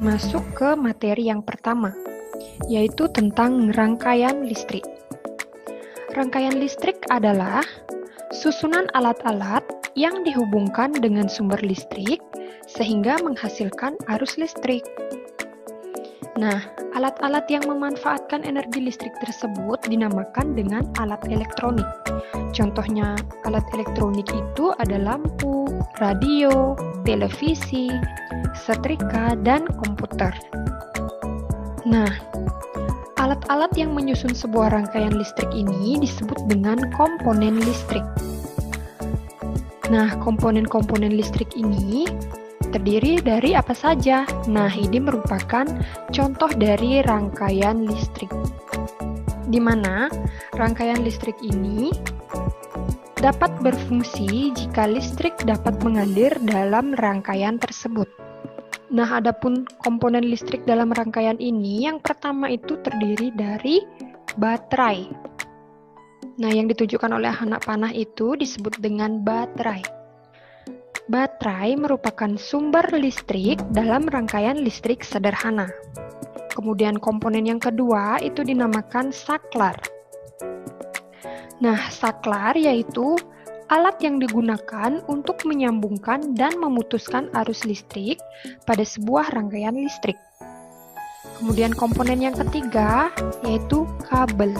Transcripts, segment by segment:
masuk ke materi yang pertama, yaitu tentang rangkaian listrik. Rangkaian listrik adalah susunan alat-alat yang dihubungkan dengan sumber listrik sehingga menghasilkan arus listrik. Nah, alat-alat yang memanfaatkan energi listrik tersebut dinamakan dengan alat elektronik. Contohnya, alat elektronik itu ada lampu, radio, televisi, setrika, dan komputer. Nah, alat-alat yang menyusun sebuah rangkaian listrik ini disebut dengan komponen listrik. Nah, komponen-komponen listrik ini terdiri dari apa saja? Nah, ini merupakan contoh dari rangkaian listrik, di mana rangkaian listrik ini dapat berfungsi jika listrik dapat mengalir dalam rangkaian tersebut. Nah, adapun komponen listrik dalam rangkaian ini, yang pertama itu terdiri dari baterai. Nah, yang ditujukan oleh anak panah itu disebut dengan baterai. Baterai merupakan sumber listrik dalam rangkaian listrik sederhana. Kemudian komponen yang kedua itu dinamakan saklar. Nah, saklar yaitu alat yang digunakan untuk menyambungkan dan memutuskan arus listrik pada sebuah rangkaian listrik. Kemudian komponen yang ketiga yaitu kabel.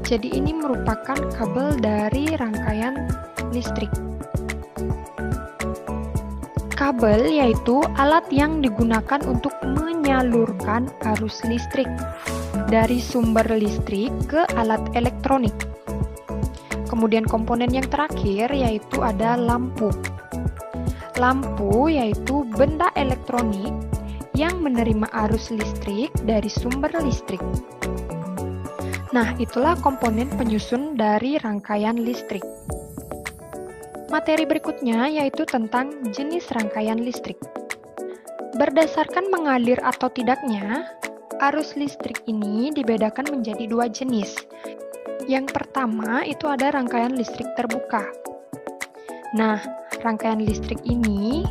Jadi ini merupakan kabel dari rangkaian listrik. Kabel yaitu alat yang digunakan untuk menyalurkan arus listrik dari sumber listrik ke alat elektronik. Kemudian komponen yang terakhir yaitu ada lampu. Lampu yaitu benda elektronik yang menerima arus listrik dari sumber listrik. Nah, itulah komponen penyusun dari rangkaian listrik. Materi berikutnya yaitu tentang jenis rangkaian listrik. Berdasarkan mengalir atau tidaknya, arus listrik ini dibedakan menjadi dua jenis. Yang pertama itu ada rangkaian listrik terbuka. Nah, rangkaian listrik ini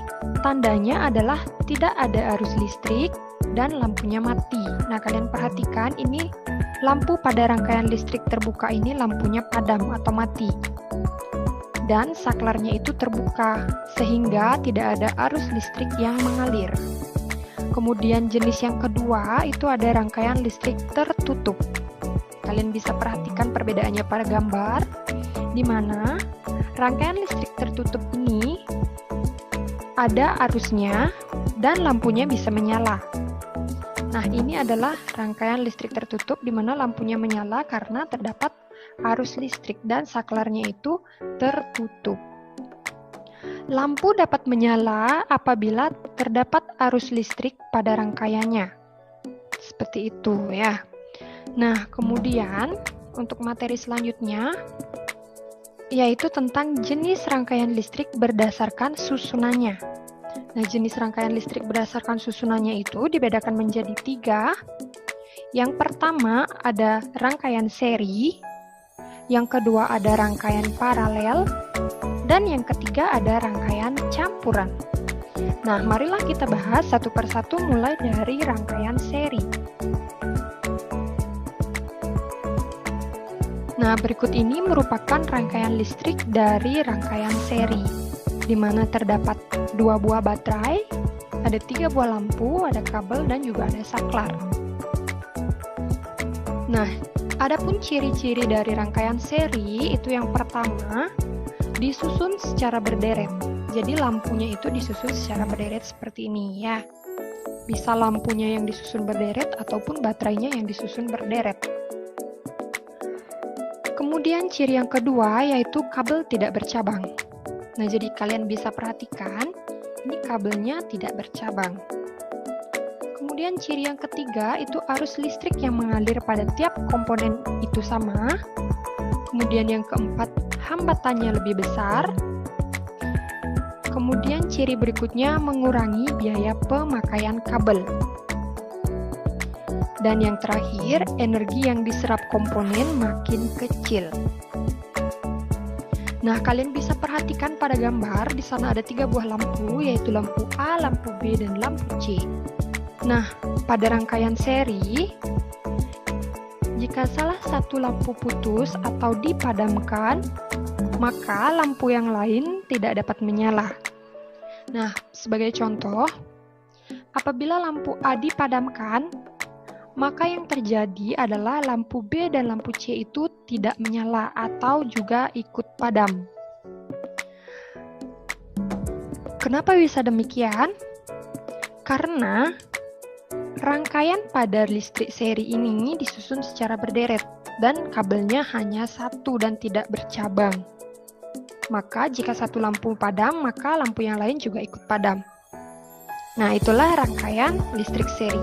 tandanya adalah tidak ada arus listrik dan lampunya mati. Nah, kalian perhatikan ini lampu pada rangkaian listrik terbuka ini lampunya padam atau mati. Dan saklarnya itu terbuka, sehingga tidak ada arus listrik yang mengalir. Kemudian jenis yang kedua itu ada rangkaian listrik tertutup. Kalian bisa perhatikan perbedaannya pada gambar, di mana rangkaian listrik tertutup ini ada arusnya dan lampunya bisa menyala. Nah, ini adalah rangkaian listrik tertutup di mana lampunya menyala karena terdapat arus listrik dan saklarnya itu tertutup. Lampu dapat menyala apabila terdapat arus listrik pada rangkaiannya. Seperti itu ya. Nah, kemudian untuk materi selanjutnya yaitu tentang jenis rangkaian listrik berdasarkan susunannya. Nah, jenis rangkaian listrik berdasarkan susunannya itu dibedakan menjadi 3. Yang pertama ada rangkaian seri, yang kedua ada rangkaian paralel, dan yang ketiga ada rangkaian campuran. Nah, marilah kita bahas satu persatu mulai dari rangkaian seri. Nah, berikut ini merupakan rangkaian listrik dari rangkaian seri, di mana terdapat 2 buah baterai, ada 3 buah lampu, ada kabel, dan juga ada saklar. Nah, adapun ciri-ciri dari rangkaian seri itu yang pertama, disusun secara berderet. Jadi lampunya itu disusun secara berderet seperti ini ya. Bisa lampunya yang disusun berderet ataupun baterainya yang disusun berderet. Kemudian ciri yang kedua yaitu kabel tidak bercabang. Nah, jadi kalian bisa perhatikan, ini kabelnya tidak bercabang. Kemudian ciri yang ketiga itu arus listrik yang mengalir pada tiap komponen itu sama. Kemudian yang keempat, hambatannya lebih besar. Kemudian ciri berikutnya mengurangi biaya pemakaian kabel. Dan yang terakhir, energi yang diserap komponen makin kecil. Nah, kalian bisa perhatikan pada gambar, di sana ada 3 buah lampu, yaitu lampu A, lampu B, dan lampu C. Nah, pada rangkaian seri, jika salah satu lampu putus atau dipadamkan, maka lampu yang lain tidak dapat menyala. Nah, sebagai contoh, apabila lampu A dipadamkan, maka yang terjadi adalah lampu B dan lampu C itu tidak menyala atau juga ikut padam. Kenapa bisa demikian? Karena rangkaian pada listrik seri ini disusun secara berderet dan kabelnya hanya satu dan tidak bercabang. Maka jika satu lampu padam, maka lampu yang lain juga ikut padam. Nah, itulah rangkaian listrik seri.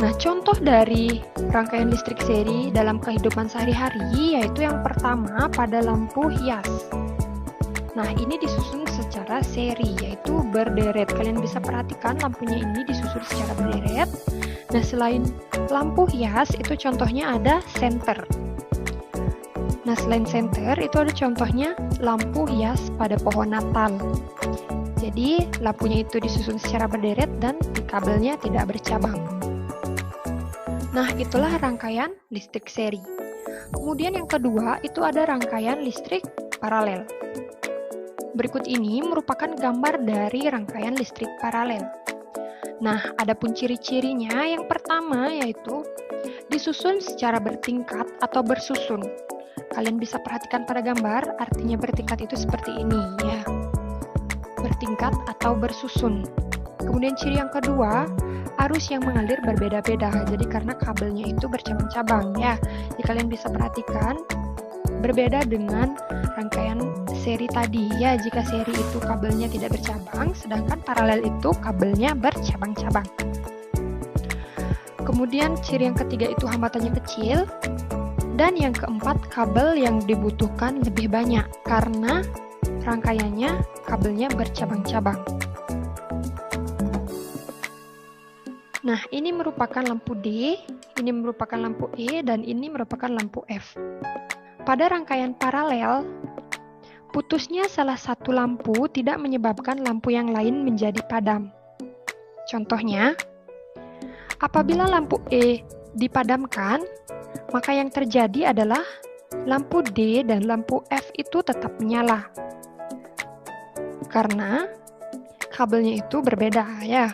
Nah, contoh dari rangkaian listrik seri dalam kehidupan sehari-hari yaitu yang pertama pada lampu hias. Nah, ini disusun secara seri, yaitu berderet. Kalian bisa perhatikan lampunya ini disusun secara berderet. Nah, selain lampu hias, itu contohnya ada senter. Nah, selain senter, itu ada contohnya lampu hias pada pohon Natal. Jadi, lampunya itu disusun secara berderet dan kabelnya tidak bercabang. Nah, itulah rangkaian listrik seri. Kemudian yang kedua, itu ada rangkaian listrik paralel. Berikut ini merupakan gambar dari rangkaian listrik paralel. Nah, adapun ciri-cirinya, yang pertama yaitu disusun secara bertingkat atau bersusun. Kalian bisa perhatikan pada gambar, artinya bertingkat itu seperti ini ya. Bertingkat atau bersusun. Kemudian ciri yang kedua, arus yang mengalir berbeda-beda. Jadi karena kabelnya itu bercabang-cabang ya. Jadi kalian bisa perhatikan berbeda dengan rangkaian seri tadi ya. Jika seri itu kabelnya tidak bercabang, sedangkan paralel itu kabelnya bercabang-cabang. Kemudian ciri yang ketiga itu hambatannya kecil. Dan yang keempat, kabel yang dibutuhkan lebih banyak karena rangkaiannya kabelnya bercabang-cabang. Nah, ini merupakan lampu D, ini merupakan lampu E, dan ini merupakan lampu F. Pada rangkaian paralel, putusnya salah satu lampu tidak menyebabkan lampu yang lain menjadi padam. Contohnya, apabila lampu E dipadamkan, maka yang terjadi adalah lampu D dan lampu F itu tetap menyala. Karena kabelnya itu berbeda ya.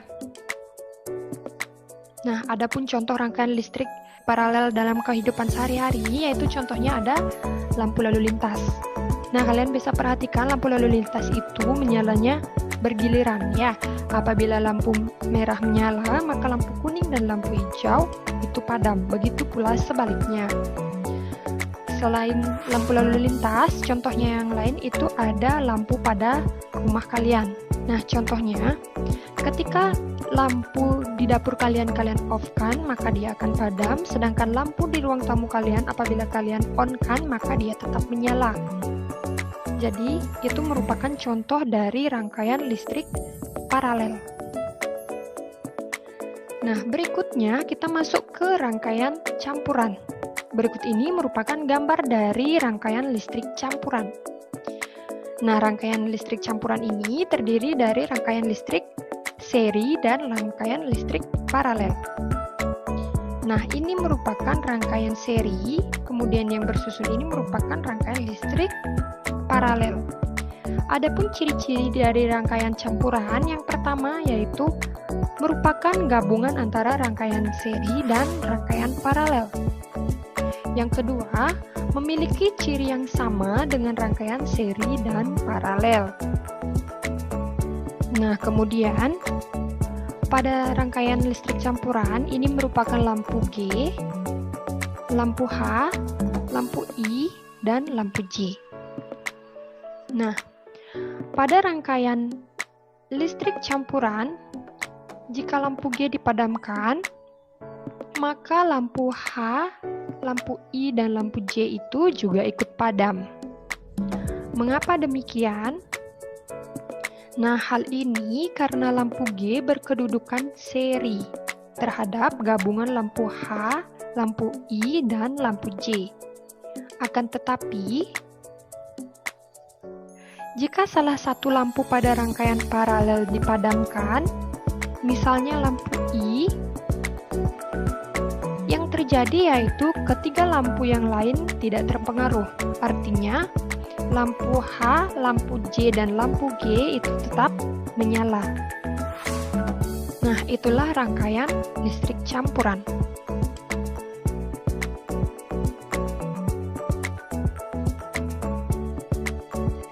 Nah, adapun contoh rangkaian listrik paralel dalam kehidupan sehari-hari, yaitu contohnya ada lampu lalu lintas. Nah, kalian bisa perhatikan lampu lalu lintas itu menyalanya bergiliran ya. Apabila lampu merah menyala, maka lampu kuning dan lampu hijau itu padam. Begitu pula sebaliknya. Selain lampu lalu lintas, contohnya yang lain itu ada lampu pada rumah kalian. Nah, contohnya ketika lampu di dapur kalian off-kan, maka dia akan padam, sedangkan lampu di ruang tamu kalian apabila kalian on-kan, maka dia tetap menyala. Jadi, itu merupakan contoh dari rangkaian listrik paralel. Nah, berikutnya kita masuk ke rangkaian campuran. Berikut ini merupakan gambar dari rangkaian listrik campuran. Nah, rangkaian listrik campuran ini terdiri dari rangkaian listrik seri dan rangkaian listrik paralel. Nah, ini merupakan rangkaian seri, kemudian yang bersusun ini merupakan rangkaian listrik paralel. Adapun ciri-ciri dari rangkaian campuran, yang pertama yaitu merupakan gabungan antara rangkaian seri dan rangkaian paralel. Yang kedua, memiliki ciri yang sama dengan rangkaian seri dan paralel. Nah, kemudian pada rangkaian listrik campuran ini merupakan lampu G, lampu H, lampu I, dan lampu J. Nah, pada rangkaian listrik campuran, jika lampu G dipadamkan, maka lampu H, lampu I, dan lampu J itu juga ikut padam. Mengapa demikian? Nah, hal ini karena lampu G berkedudukan seri terhadap gabungan lampu H, lampu I, dan lampu J. Akan tetapi, Jika salah satu lampu pada rangkaian paralel dipadamkan, misalnya lampu I, yang terjadi yaitu ketiga lampu yang lain tidak terpengaruh. Artinya, lampu H, lampu J, dan lampu G itu tetap menyala. Nah, itulah rangkaian listrik campuran.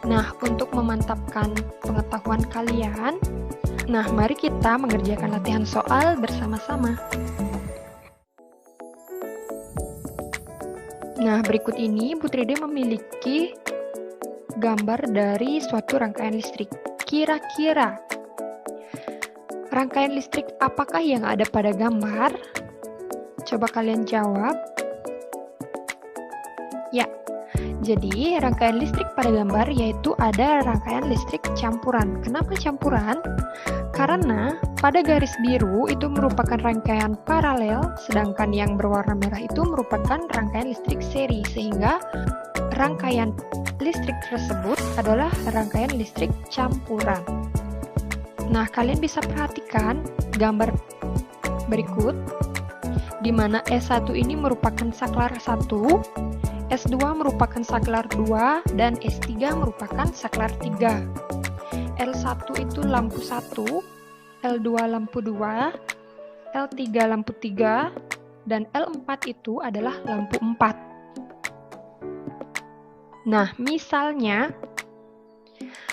Nah, untuk memantapkan pengetahuan kalian, mari kita mengerjakan latihan soal bersama-sama. Nah, berikut ini Bu Tride memiliki gambar dari suatu rangkaian listrik. Kira-kira rangkaian listrik apakah yang ada pada gambar? Coba kalian jawab. Ya, jadi rangkaian listrik pada gambar yaitu ada rangkaian listrik campuran. Kenapa campuran? Karena pada garis biru itu merupakan rangkaian paralel, sedangkan yang berwarna merah itu merupakan rangkaian listrik seri, sehingga rangkaian listrik tersebut adalah rangkaian listrik campuran. Nah, kalian bisa perhatikan gambar berikut, di mana S1 ini merupakan saklar 1, S2 merupakan saklar 2, dan S3 merupakan saklar 3. L1 itu lampu 1, L2 lampu 2, L3 lampu 3, dan L4 itu adalah lampu 4. Nah, misalnya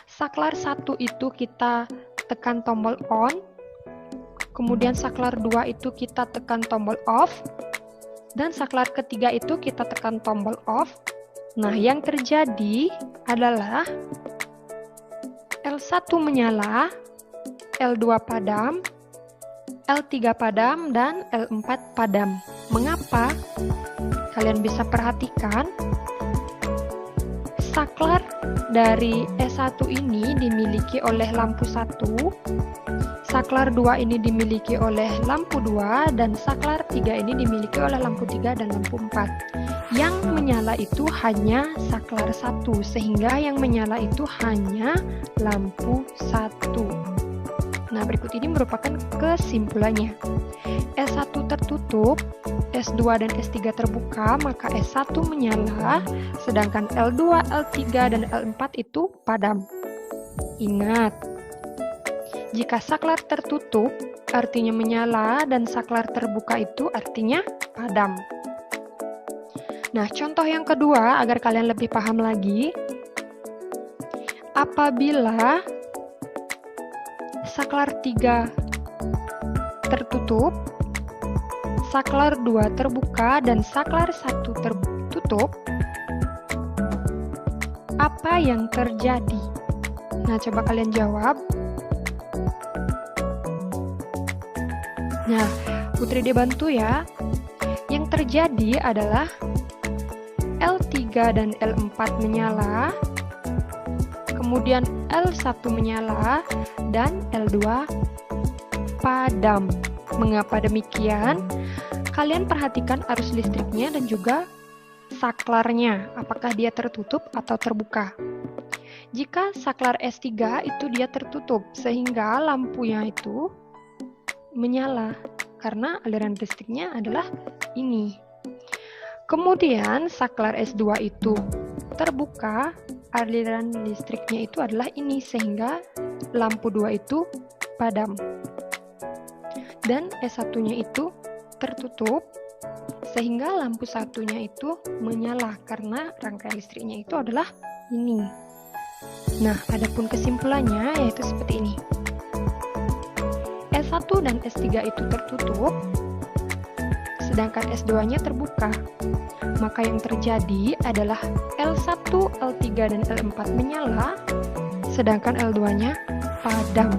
saklar 1 itu kita tekan tombol on, kemudian saklar 2 itu kita tekan tombol off, dan saklar ketiga itu kita tekan tombol off. Nah, yang terjadi adalah L1 menyala, L2 padam, L3 padam, dan L4 padam. Mengapa? Kalian bisa perhatikan saklar dari S1 ini dimiliki oleh lampu 1, saklar 2 ini dimiliki oleh lampu 2, dan saklar 3 ini dimiliki oleh lampu 3 dan lampu 4. Yang menyala itu hanya saklar 1, sehingga yang menyala itu hanya lampu 1. Nah, berikut ini merupakan kesimpulannya. S1 tertutup, S2 dan S3 terbuka, maka S1 menyala, sedangkan L2, L3, dan L4 itu padam. Ingat, jika saklar tertutup artinya menyala dan saklar terbuka itu artinya padam. Nah, contoh yang kedua agar kalian lebih paham lagi. Apabila saklar 3 tertutup, saklar 2 terbuka, dan saklar 1 tertutup, apa yang terjadi? Nah, coba kalian jawab. Nah, Putri dibantu ya. Yang terjadi adalah L3 dan L4 menyala, kemudian L1 menyala, dan L2 padam. Mengapa demikian? Kalian perhatikan arus listriknya dan juga saklarnya, apakah dia tertutup atau terbuka. Jika saklar S3 itu dia tertutup, sehingga lampunya itu menyala, karena aliran listriknya adalah ini. Kemudian saklar S2 itu terbuka, aliran listriknya itu adalah ini, sehingga lampu 2 itu padam. Dan S1-nya itu tertutup, sehingga lampu 1-nya itu menyala, karena rangkaian listriknya itu adalah ini. Nah, adapun kesimpulannya yaitu seperti ini. S1 dan S3 itu tertutup, sedangkan S2-nya terbuka. Maka yang terjadi adalah L1, L3, dan L4 menyala, sedangkan L2-nya padam.